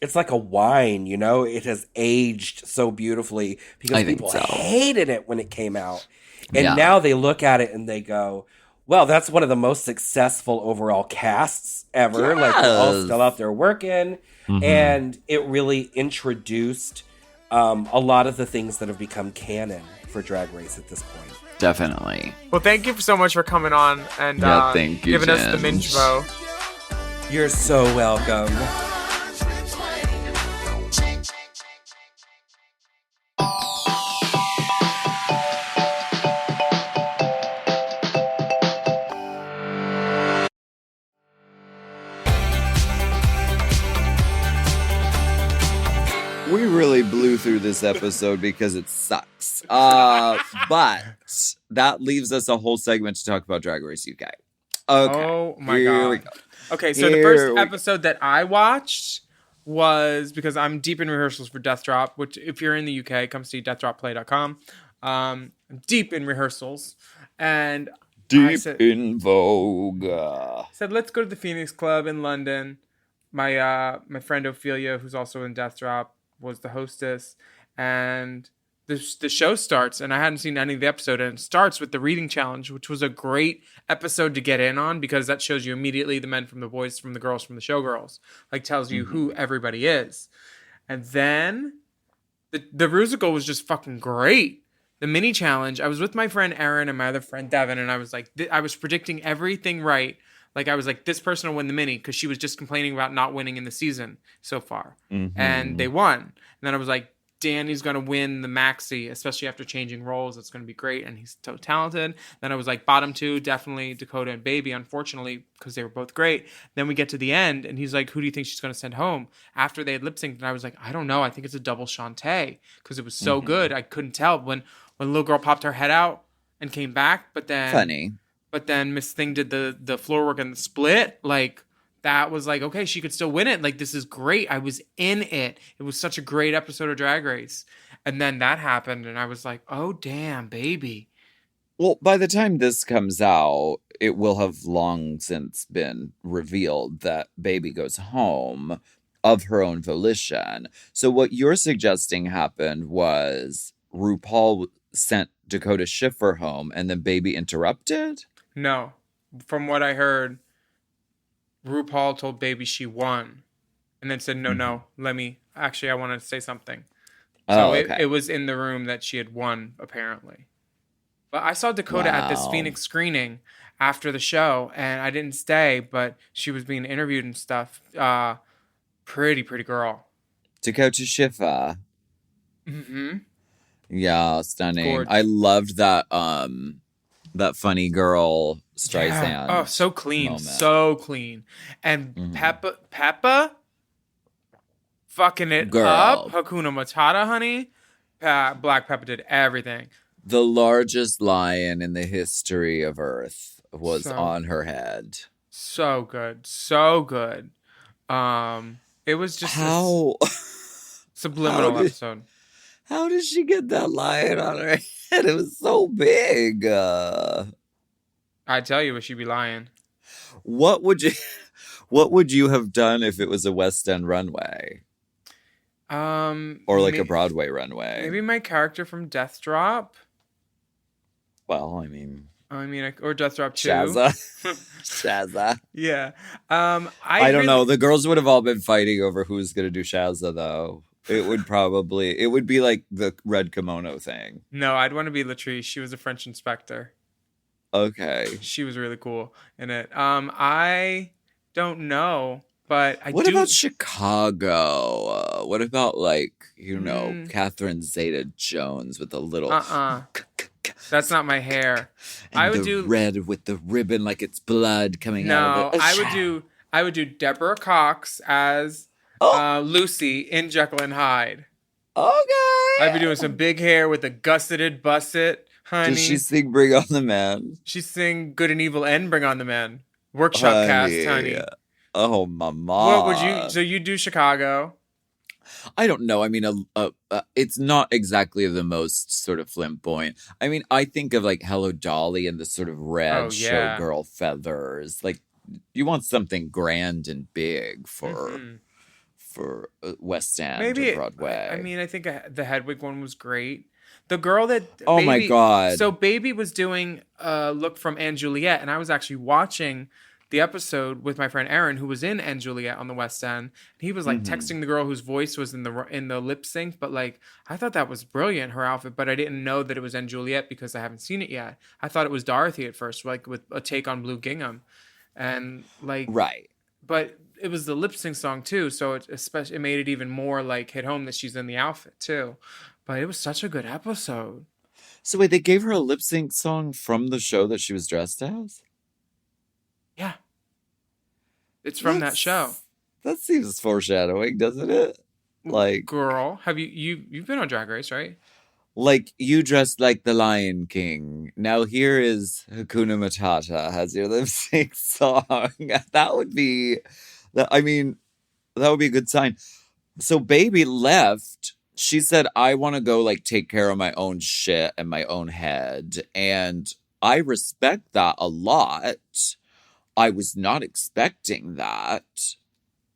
it's like a wine, It has aged so beautifully because I think people so. hated it when it came out. And Yeah. now they look at it and they go, well, that's one of the most successful overall casts ever. Like, they're all Yes. still out there working. And it really introduced a lot of the things that have become canon for Drag Race at this point. Definitely. Well, thank you so much for coming on and Yeah, thank you, giving us the Ginge. Minjvo. You're so welcome. We really blew through this episode because it sucks. But that leaves us a whole segment to talk about Drag Race UK. Okay. Oh my Here we God. go. Okay, so the Here first we episode that I watched was because I'm deep in rehearsals for Death Drop, which if you're in the UK, come see deathdropplay.com. I'm deep in rehearsals. And I Deep said, in vogue. let's go to the Phoenix Club in London. My friend Ophelia, who's also in Death Drop, was the hostess. And the show starts, and I hadn't seen any of the episode, and it starts with the reading challenge, which was a great episode to get in on because that shows you immediately the men from the boys from the girls from the showgirls, like tells you who everybody is. And then the Rusical was just fucking great. The mini challenge, I was with my friend Aaron and my other friend Devin, and I was like, I was predicting everything right. Like, I was like, this person will win the mini because she was just complaining about not winning in the season so far. And they won. And then I was like, Danny's going to win the maxi, especially after changing roles. It's going to be great. And he's so talented. Then I was like, bottom two, definitely Dakota and Baby, unfortunately, because they were both great. Then we get to the end, and he's like, who do you think she's going to send home? After they had lip synced, and I was like, I don't know. I think it's a double Shantae because it was so good. I couldn't tell when little girl popped her head out and came back. But then... Funny. But then Miss Thing did the floor work and the split. Like, that was like, okay, she could still win it. Like, this is great. I was in it. It was such a great episode of Drag Race. And then that happened, and I was like, oh, damn, Baby. Well, by the time this comes out, it will have long since been revealed that Baby goes home of her own volition. So what you're suggesting happened was RuPaul sent Dakota Schiffer home, and then Baby interrupted? No. From what I heard, RuPaul told Baby she won. And then said, no, let me... Actually, I want to say something. So okay. it was in the room that she had won, apparently. But I saw Dakota at this Phoenix screening after the show, and I didn't stay, but she was being interviewed and stuff. Pretty girl. Dakota Schiffer. Mm-hmm. Yeah, stunning. Gorgeous. I loved that that funny girl Streisand. Yeah. Oh, so clean. moment. So clean. And Peppa fucking it Girl. up. Hakuna Matata, honey. Black Peppa did everything. The largest lion in the history of Earth was So- on her head. So good. So good. It was just How this subliminal how did- episode. how did she get that lion on her head? It was so big. I tell you, but she'd be lying. What would you have done if it was a West End runway or like a Broadway runway? Maybe my character from Death Drop. Well, I mean, Or Death Drop 2. Shazza. Yeah. I don't know. The girls would have all been fighting over who's going to do Shazza, though. It would be like the red kimono thing. No, I'd want to be Latrice. She was a French inspector. Okay. She was really cool in it. I don't know, but What about Chicago? What about Catherine Zeta-Jones with a little... That's not my hair. And I would the do red with the ribbon like it's blood coming out No, of it. I would do Deborah Cox as Lucy in Jekyll and Hyde. Okay. I'd be doing some big hair with a gusseted busset, honey. Does she sing Bring on the Man? She sing Good and Evil and Bring on the Man. Workshop cast, honey. Oh, mama. What would you? So you do Chicago? I don't know. I mean, it's not exactly the most sort of flamboyant. I mean, I think of like Hello Dolly and the sort of red showgirl feathers. Like, you want something grand and big for West End or Broadway. I mean, I think the Hedwig one was great. The girl that my God. So Baby was doing a look from Anne Juliet, and I was actually watching the episode with my friend Aaron, who was in Anne Juliet on the West End. And he was like texting the girl whose voice was in the lip sync, but like I thought that was brilliant, her outfit, but I didn't know that it was Anne Juliet because I haven't seen it yet. I thought it was Dorothy at first, like with a take on Blue Gingham, and like right. But it was the lip sync song too, so it made it even more like hit home that she's in the outfit too. But it was such a good episode. So wait, they gave her a lip sync song from the show that she was dressed as? Yeah. It's from that show. That seems foreshadowing, doesn't it? Like, girl, have you've been on Drag Race, right? Like, you dressed like the Lion King. Now here is Hakuna Matata has your lip sync song. That would be a good sign. So Baby left. She said, I want to go like take care of my own shit and my own head. And I respect that a lot. I was not expecting that.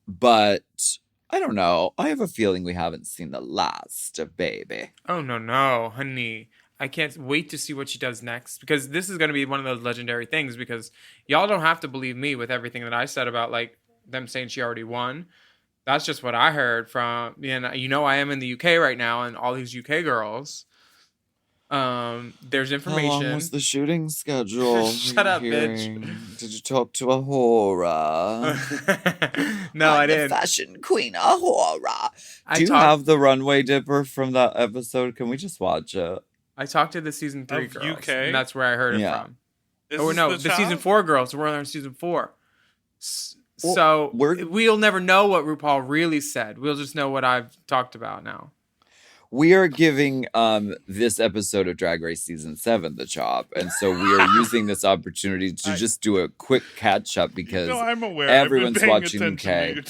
But I don't know. I have a feeling we haven't seen the last of Baby. Oh, no, honey. I can't wait to see what she does next, because this is going to be one of those legendary things, because y'all don't have to believe me with everything that I said about, like, them saying she already won. That's just what I heard from, I am in the UK right now, and all these UK girls. There's information. How long was the shooting schedule? Shut up, bitch. Did you talk to a horror? No, I didn't. The fashion queen, a horror. Do you have the runway dipper from that episode? Can we just watch it? I talked to the season 3 Of girls, UK? and that's where I heard it from. Is The season 4 girls. We're on season 4. Well, So we'll never know what RuPaul really said. We'll just know what I've talked about now. We are giving this episode of Drag Race Season 7 the chop. And so we are using this opportunity to just do a quick catch up because I'm aware. everyone's watching UK.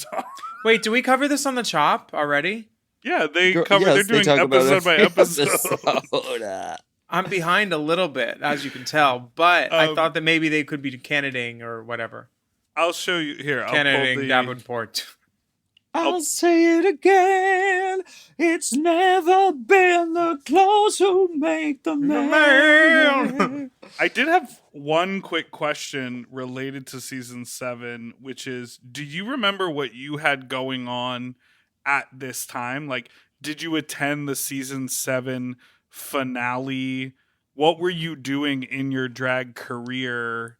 Wait, do we cover this on the chop already? Yeah, they're doing episode by episode. I'm behind a little bit, as you can tell, but I thought that maybe they could be candidating or whatever. I'll show you here. Candidating Davenport. I'll say it again. It's never been the clothes who make the man. I did have one quick question related to season 7, which is, do you remember what you had going on at this time? Like, did you attend the season 7 finale? What were you doing in your drag career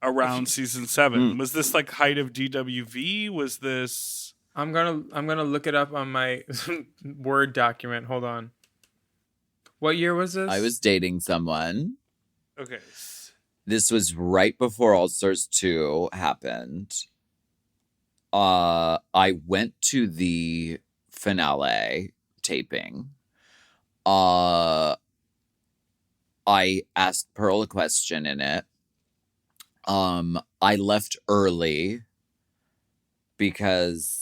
around season 7? Was this like height of DWV? Was this... I'm gonna look it up on my Word document. Hold on. What year was this? I was dating someone. Okay. This was right before All Stars 2 happened. I went to the finale taping. I asked Pearl a question in it. I left early because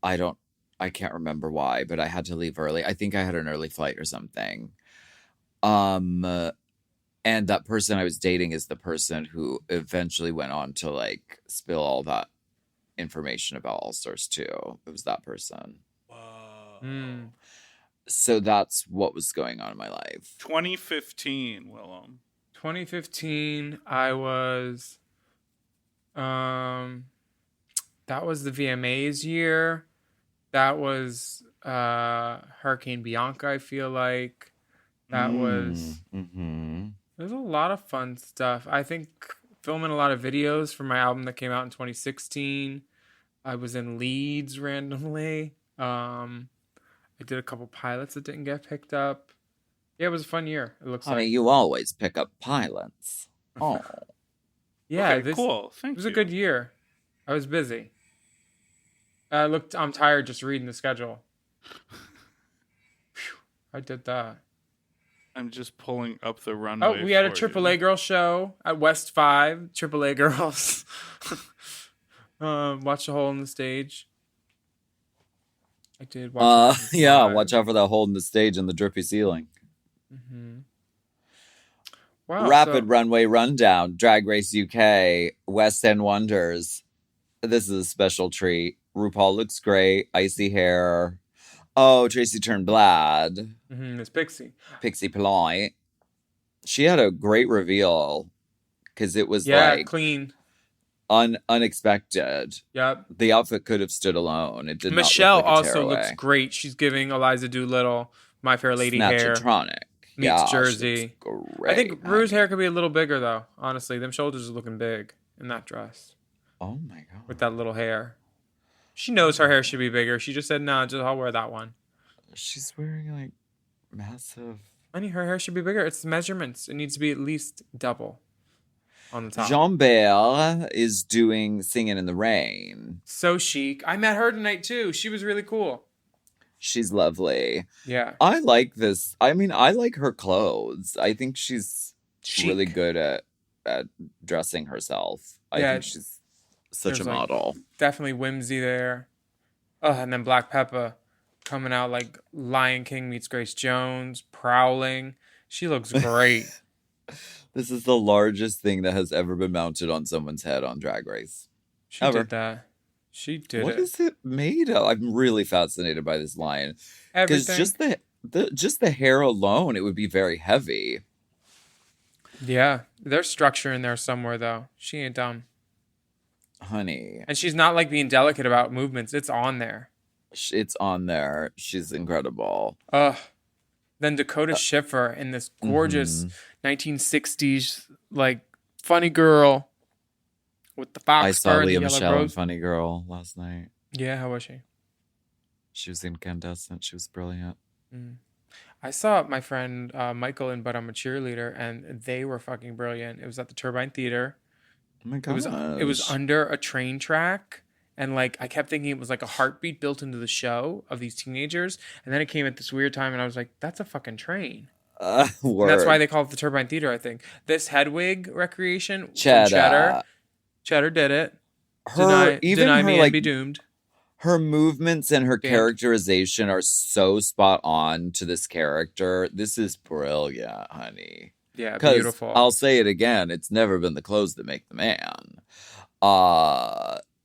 I can't remember why, but I had to leave early. I think I had an early flight or something. And that person I was dating is the person who eventually went on to like spill all that information about All Stars 2. It was that person. Wow. So that's what was going on in my life. 2015, Willam. 2015, I was that was the VMAs year. That was Hurricane Bianca, I feel like. That was... There's a lot of fun stuff. I think filming a lot of videos for my album that came out in 2016. I was in Leeds randomly. I did a couple pilots that didn't get picked up. Yeah, it was a fun year, it looks like. You always pick up pilots. Oh. Yeah, Okay, cool. Thank you. It was a good year. I was busy. I'm tired just reading the schedule. I did that. I'm just pulling up the runway. Oh, we had a AAA girl show at West 5. AAA girls. Watch the hole in the stage. I did watch watch out for that hole in the stage and the drippy ceiling. Mm-hmm. Wow, Rapid runway rundown. Drag Race UK. West End Wonders. This is a special treat. RuPaul looks great. Icy hair. Oh, Tracy Turnblad. It's Pixie. Pixie Polite. She had a great reveal because it was clean. Unexpected. Yep. The outfit could have stood alone. It did Michelle not look like a also tearaway. looks great. She's giving Eliza Doolittle My Fair Lady hair. Snatchatronic. Meets Jersey. Great. I think Rue's hair could be a little bigger though. Honestly, them shoulders are looking big in that dress. Oh my god. With that little hair. She knows her hair should be bigger. She just said, "Nah, I'll wear that one." She's wearing like massive. Honey, her hair should be bigger. It's measurements. It needs to be at least double on the top. Jean Bell is doing Singing in the Rain. So chic. I met her tonight too. She was really cool. She's lovely. Yeah. I like this. I mean, I like her clothes. I think she's Chic. really good at dressing herself. I think she's such a model. Definitely whimsy there. Oh, and then Black Peppa coming out like Lion King meets Grace Jones, prowling. She looks great. This is the largest thing that has ever been mounted on someone's head on Drag Race. She did that. She did What it. is it made of? I'm really fascinated by this line. Because Everything. just the hair alone, it would be very heavy. Yeah. There's structure in there somewhere, though. She ain't dumb. Honey, And she's not like being delicate about movements. It's on there. it's on there. She's incredible. Ugh. Then Dakota Schiffer in this gorgeous Mhm. 1960s, like, funny girl with the fox I saw fur and the Leah yellow Michelle in rose. Funny Girl last night. Yeah, how was she? She was incandescent. She was brilliant. I saw my friend Michael in But I'm a Cheerleader, and they were fucking brilliant. It was at the Turbine Theater. Oh my It gosh. was under a train track, and like I kept thinking it was like a heartbeat built into the show of these teenagers, and then it came at this weird time, and I was like, "That's a fucking train." And Word. that's why they call it the Turbine Theater, I think. This Hedwig recreation from Cheddar. Cheddar did it. Her, even deny her, me like, and be doomed. her movements and her Band. characterization are so spot on to this character. This is brilliant, honey. Yeah, Because beautiful. I'll say it again, it's never been the clothes that make the man.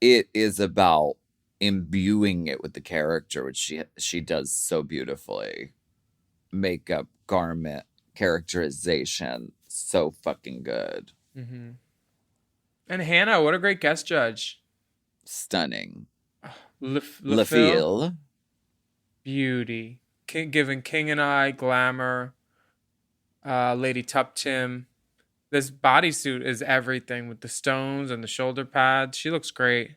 It is about imbuing it with the character, which she does so beautifully. Makeup, garment, characterization, so fucking good. Mm-hmm. And Hannah, what a great guest judge. Stunning. LaFille, LaFille. beauty. Giving King and I glamour. Lady Tuptim. This bodysuit is everything with the stones and the shoulder pads. She looks great.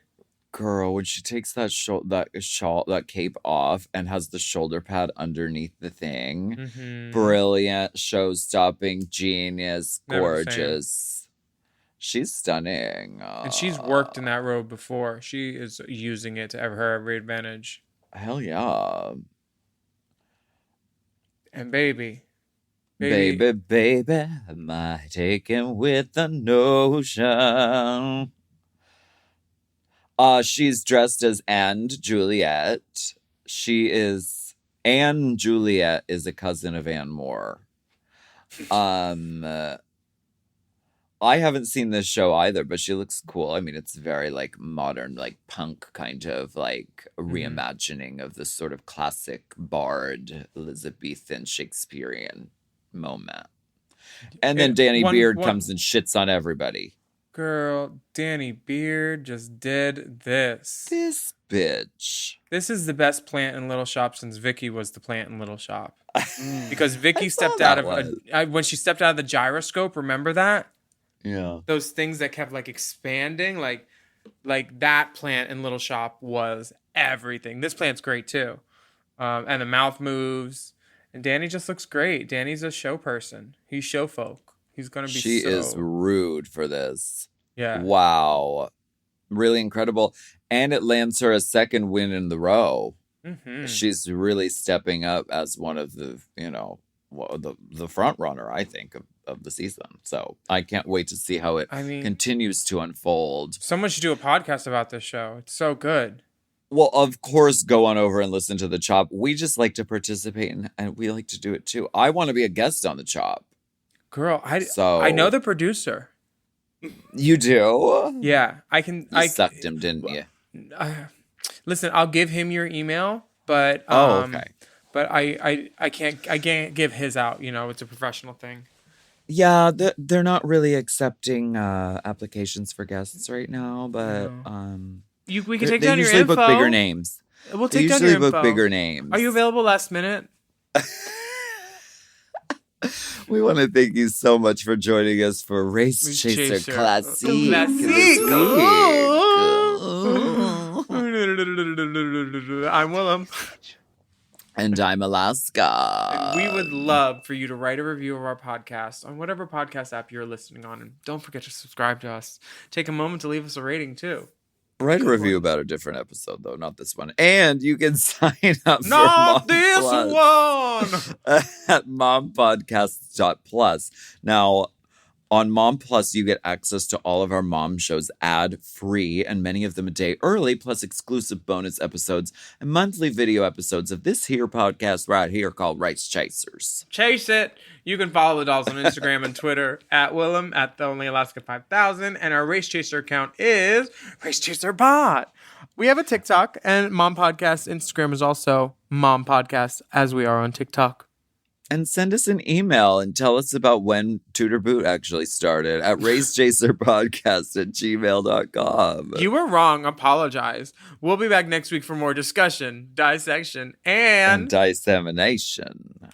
Girl, when she takes that cape off and has the shoulder pad underneath the thing, Mm-hmm. brilliant, show-stopping, genius, Never the same. gorgeous. She's stunning. And she's worked in that robe before. She is using it to her every advantage. Hell yeah. And baby. Baby, am I taken with the notion? She's dressed as Anne Juliet. Anne Juliet is a cousin of Anne Moore. I haven't seen this show either, but she looks cool. I mean, it's very like modern, like punk kind of like reimagining of this sort of classic bard, Elizabethan, Shakespearean moment. And then Danny Beard comes and shits on everybody. Girl, Danny Beard just did this. This bitch. This is the best plant in Little Shop since Vicky was the plant in Little Shop. Because Vicky stepped that out of when she stepped out of the gyroscope. Remember that? Yeah. Those things that kept like expanding, like that plant in Little Shop was everything. This plant's great too, and the mouth moves. And Danny just looks great. Danny's a show person. He's show folk. He's gonna be. She is rude for this. Yeah. Wow. Really incredible. And it lands her a second win in the row. Mm-hmm. She's really stepping up as one of the, the front runner, I think, of the season. So I can't wait to see how it continues to unfold. Someone should do a podcast about this show. It's so good. Well, of course, go on over and listen to the Chop. We just like to participate and we like to do it too. I want to be a guest on the Chop. Girl, I know the producer. You do? Yeah, I can. You sucked him, didn't you? Listen, I'll give him your email, but okay. But I can't give his out. It's a professional thing. Yeah, they're not really accepting applications for guests right now, but we can take down your info. They usually book bigger names. We'll take down your info. They usually book bigger names. Are you available last minute? We want to thank you so much for joining us for Race Chaser Classique. I'm Willam. And I'm Alaska. And we would love for you to write a review of our podcast on whatever podcast app you're listening on. And don't forget to subscribe to us. Take a moment to leave us a rating, too. Write a review about a different episode, though, not this one. And you can sign up not for this Plus one at mompodcasts.plus. Now, on Mom Plus, you get access to all of our mom shows ad-free, and many of them a day early, plus exclusive bonus episodes and monthly video episodes of this here podcast right here called Race Chasers. Chase it. You can follow the dolls on Instagram and Twitter at Willam, at the Only Alaska 5000, and our Race Chaser account is Race Chaser Bot. We have a TikTok, and Mom Podcast Instagram is also Mom Podcast, as we are on TikTok. And send us an email and tell us about when Tudor Boot actually started at racechaserpodcast@gmail.com. You were wrong. Apologize. We'll be back next week for more discussion, dissection, and dissemination.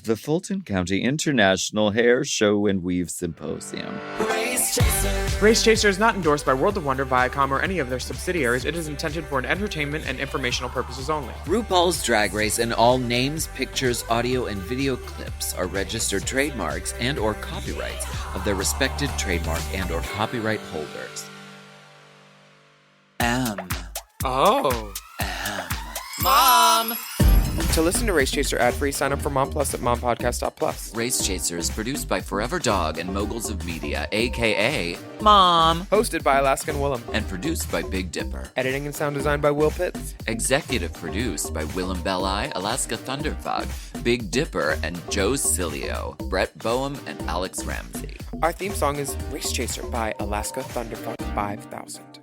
The Fulton County International Hair Show and Weave Symposium. Race Chaser is not endorsed by World of Wonder, Viacom, or any of their subsidiaries. It is intended for an entertainment and informational purposes only. RuPaul's Drag Race and all names, pictures, audio, and video clips are registered trademarks and or copyrights of their respected trademark and or copyright holders. Oh. Mom! To listen to Race Chaser ad-free, sign up for Mom Plus at mompodcast.plus. Race Chaser is produced by Forever Dog and Moguls of Media, a.k.a. Mom. Hosted by Alaska and Willam. And produced by Big Dipper. Editing and sound design by Will Pitts. Executive produced by Willam Belli, Alaska Thunderfog, Big Dipper, and Joe Cilio, Brett Boehm, and Alex Ramsey. Our theme song is Race Chaser by Alaska Thunderfuck 5000.